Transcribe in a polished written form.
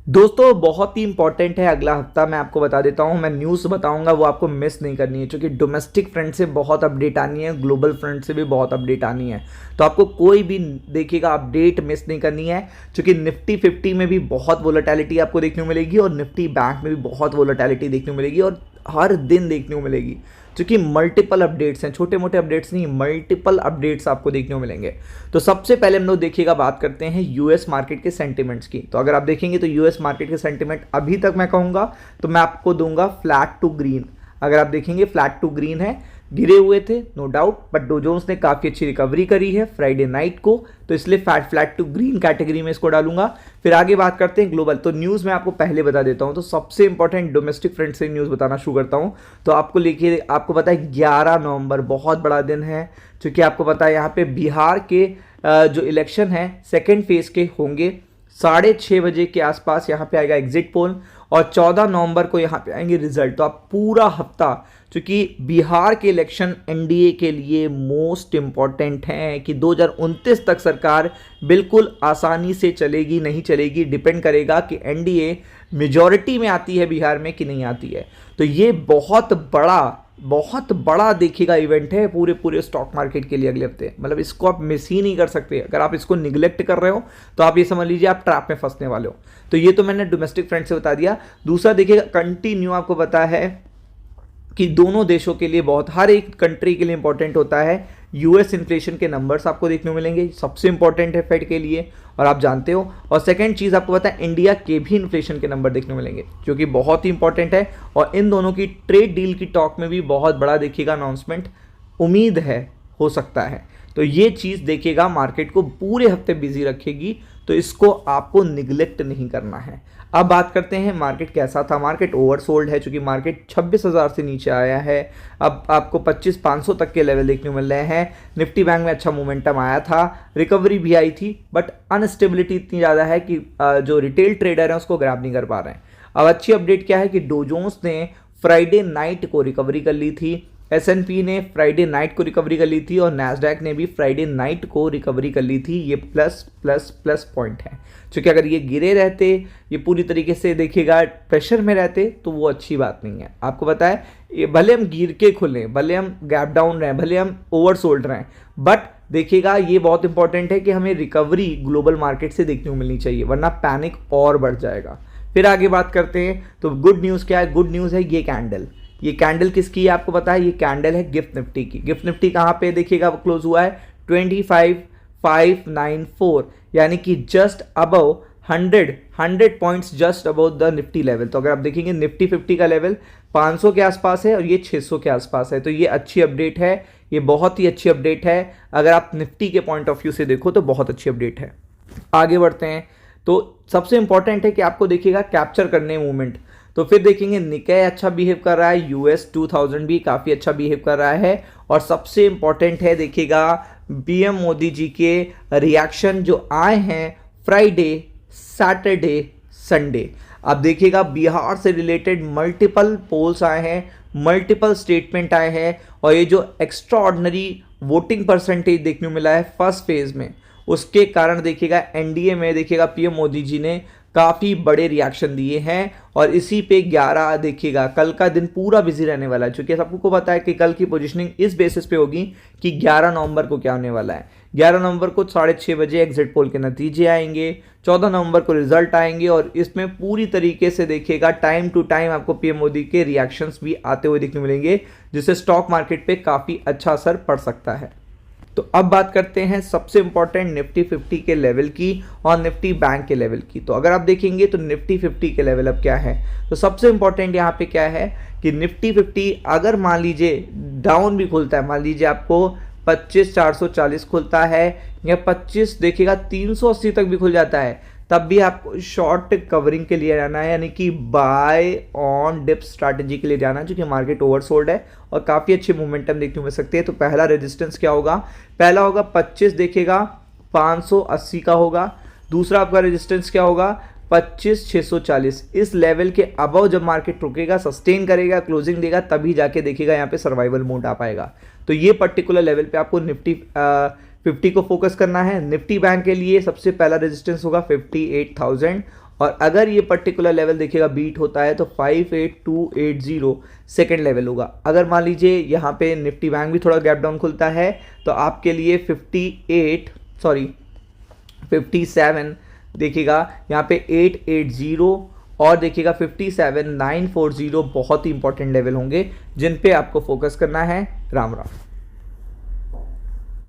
दोस्तों बहुत ही इंपॉर्टेंट है अगला हफ्ता। मैं आपको बता देता हूं, मैं न्यूज़ बताऊंगा, वो आपको मिस नहीं करनी है क्योंकि डोमेस्टिक फ्रंट से बहुत अपडेट आनी है, ग्लोबल फ्रंट से भी बहुत अपडेट आनी है। तो आपको कोई भी देखिएगा अपडेट मिस नहीं करनी है क्योंकि निफ्टी 50 में भी बहुत वोलेटिलिटी आपको देखने को मिलेगी और निफ्टी बैंक में भी बहुत वोलेटिलिटी देखने को मिलेगी और हर दिन देखने को मिलेगी क्योंकि मल्टीपल अपडेट्स हैं, छोटे मोटे अपडेट्स नहीं, मल्टीपल अपडेट्स आपको देखने को मिलेंगे। तो सबसे पहले हम लोग देखिएगा बात करते हैं यूएस मार्केट के सेंटिमेंट्स की। तो अगर आप देखेंगे तो यूएस मार्केट के सेंटिमेंट अभी तक मैं कहूँगा तो मैं आपको दूंगा फ्लैट टू ग्रीन। अगर आप देखेंगे फ्लैट टू ग्रीन है, गिरे हुए थे no doubt, but Dow Jones ने काफ़ी अच्छी रिकवरी करी है फ्राइडे नाइट को, तो इसलिए फ्लैट टू ग्रीन कैटेगरी में इसको डालूंगा। फिर आगे बात करते हैं ग्लोबल। तो न्यूज़ मैं आपको पहले बता देता हूं, तो सबसे इंपॉर्टेंट डोमेस्टिक फ्रंट से न्यूज़ बताना शुरू करता हूं। तो आपको लेके आपको पता है 11 नवंबर बहुत बड़ा दिन है, क्योंकि आपको पता है यहाँ पे बिहार के जो इलेक्शन है सेकेंड फेज के होंगे। 6:30 बजे के आसपास यहाँ पे आएगा एग्जिट पोल और 14 नवंबर को यहाँ पे आएंगे रिजल्ट। तो आप पूरा हफ्ता, क्योंकि बिहार के इलेक्शन एनडीए के लिए मोस्ट इंपॉर्टेंट हैं कि 2029 तक सरकार बिल्कुल आसानी से चलेगी नहीं चलेगी, डिपेंड करेगा कि एनडीए मेजॉरिटी में आती है बिहार में कि नहीं आती है। तो ये बहुत बड़ा देखिएगा इवेंट है पूरे स्टॉक मार्केट के लिए अगले हफ्ते। मतलब इसको आप मिस ही नहीं कर सकते। अगर आप इसको निगलेक्ट कर रहे हो तो आप ये समझ लीजिए आप ट्रैप में फंसने वाले हो। तो ये तो मैंने डोमेस्टिक फ्रंट से बता दिया। दूसरा देखिएगा कंटिन्यू, आपको पता है कि दोनों देशों के लिए बहुत, हर एक कंट्री के लिए इंपॉर्टेंट होता है यूएस इन्फ्लेशन के नंबर्स आपको देखने को मिलेंगे, सबसे इंपॉर्टेंट है फेड के लिए और आप जानते हो। और सेकंड चीज़ आपको पता है इंडिया के भी इन्फ्लेशन के नंबर देखने को मिलेंगे जो कि बहुत ही इंपॉर्टेंट है। और इन दोनों की ट्रेड डील की टॉक में भी बहुत बड़ा देखिएगा अनाउंसमेंट उम्मीद है, हो सकता है। तो ये चीज़ देखिएगा मार्केट को पूरे हफ्ते बिजी रखेगी, तो इसको आपको निगलेक्ट नहीं करना है। अब बात करते हैं मार्केट कैसा था। मार्केट ओवरसोल्ड है क्योंकि मार्केट 26,000 से नीचे आया है। अब आपको 25,500 तक के लेवल देखने को मिल रहे हैं। निफ्टी बैंक में अच्छा मोमेंटम आया था, रिकवरी भी आई थी, बट अनस्टेबिलिटी इतनी ज़्यादा है कि जो रिटेल ट्रेडर हैं उसको ग्रैब नहीं कर पा रहे हैं। अब अच्छी अपडेट क्या है कि डो जोन्स ने फ्राइडे नाइट को रिकवरी कर ली थी, S&P ने फ्राइडे नाइट को रिकवरी कर ली थी और नैस्डैक ने भी फ्राइडे नाइट को रिकवरी कर ली थी। ये प्लस प्लस प्लस पॉइंट है, क्योंकि अगर ये गिरे रहते, ये पूरी तरीके से देखिएगा प्रेशर में रहते तो वो अच्छी बात नहीं है। आपको पता है ये भले हम गिर के खुलें, भले हम गैप डाउन रहें, भले हम ओवरसोल्ड रहें, बट देखिएगा ये बहुत इंपॉर्टेंट है कि हमें रिकवरी ग्लोबल मार्केट से देखने को मिलनी चाहिए, वरना पैनिक और बढ़ जाएगा। फिर आगे बात करते हैं तो गुड न्यूज़ क्या है। गुड न्यूज़ है ये कैंडल। ये कैंडल किसकी है आपको पता है, ये कैंडल है गिफ्ट निफ्टी की। गिफ्ट निफ्टी कहाँ पे देखिएगा क्लोज हुआ है 25,594, यानी कि just above 100 points just above the Nifty level. तो अगर आप देखेंगे निफ्टी 50 का लेवल 500 के आसपास है और ये 600 के आसपास है। तो ये अच्छी अपडेट है, ये बहुत ही अच्छी अपडेट है। अगर आप निफ्टी के पॉइंट ऑफ व्यू से देखो तो बहुत अच्छी अपडेट है। आगे बढ़ते हैं तो सबसे इंपॉर्टेंट है कि आपको देखिएगा कैप्चर करने मूवमेंट। तो फिर देखेंगे निकाय अच्छा बिहेव कर रहा है, यूएस 2000 भी काफ़ी अच्छा बिहेव कर रहा है। और सबसे इंपॉर्टेंट है देखिएगा पीएम मोदी जी के रिएक्शन जो आए हैं फ्राइडे, सैटरडे, संडे। अब देखिएगा बिहार से रिलेटेड मल्टीपल पोल्स आए हैं, मल्टीपल स्टेटमेंट आए हैं और ये जो एक्स्ट्रा ऑर्डिनरी वोटिंग परसेंटेज देखने को मिला है फर्स्ट फेज में, उसके कारण देखिएगा एनडीए में देखिएगा पीएम मोदी जी ने काफ़ी बड़े रिएक्शन दिए हैं। और इसी पे 11 देखिएगा कल का दिन पूरा बिजी रहने वाला है, क्योंकि सबको पता है कि कल की पोजीशनिंग इस बेसिस पे होगी कि 11 नवंबर को क्या होने वाला है। 11 नवंबर को 6:30 बजे एग्जिट पोल के नतीजे आएंगे, 14 नवंबर को रिजल्ट आएंगे और इसमें पूरी तरीके से देखिएगा टाइम टू टाइम आपको पीएम मोदी के रिएक्शंस भी आते हुए देखने मिलेंगे, जिससे स्टॉक मार्केट पे काफ़ी अच्छा असर पड़ सकता है। तो अब बात करते हैं सबसे इंपॉर्टेंट निफ्टी 50 के लेवल की और निफ्टी बैंक के लेवल की। तो अगर आप देखेंगे तो निफ्टी 50 के लेवल अब क्या है, तो सबसे इंपॉर्टेंट यहाँ पे क्या है कि निफ्टी 50 अगर मान लीजिए डाउन भी खुलता है, मान लीजिए आपको 25,440 खुलता है या 25 देखिएगा 380 तक भी खुल जाता है, तब भी आपको शॉर्ट कवरिंग के लिए जाना है, यानी कि बाय ऑन डिप स्ट्रैटेजी के लिए जाना है, क्योंकि मार्केट ओवरसोल्ड है और काफ़ी अच्छे मोमेंटम देखने को मिल सकते हैं। तो पहला रेजिस्टेंस क्या होगा, पहला होगा 25 देखिएगा 580 का होगा। दूसरा आपका रेजिस्टेंस क्या होगा 25,640। इस लेवल के अबव जब मार्केट रुकेगा, सस्टेन करेगा, क्लोजिंग देगा, तभी जाके देखिएगा यहाँ पे सर्वाइवल मोड आ पाएगा। तो ये पर्टिकुलर लेवल पे आपको निफ्टी 50 को फोकस करना है। निफ्टी बैंक के लिए सबसे पहला रेजिस्टेंस होगा 58,000 और अगर ये पर्टिकुलर लेवल देखिएगा बीट होता है तो 58280 सेकेंड लेवल होगा। अगर मान लीजिए यहाँ पे निफ्टी बैंक भी थोड़ा गैप डाउन खुलता है तो आपके लिए 57 देखिएगा यहाँ पे 880 और देखिएगा 57940 बहुत ही इंपॉर्टेंट लेवल होंगे जिन पे आपको फोकस करना है। राम राम।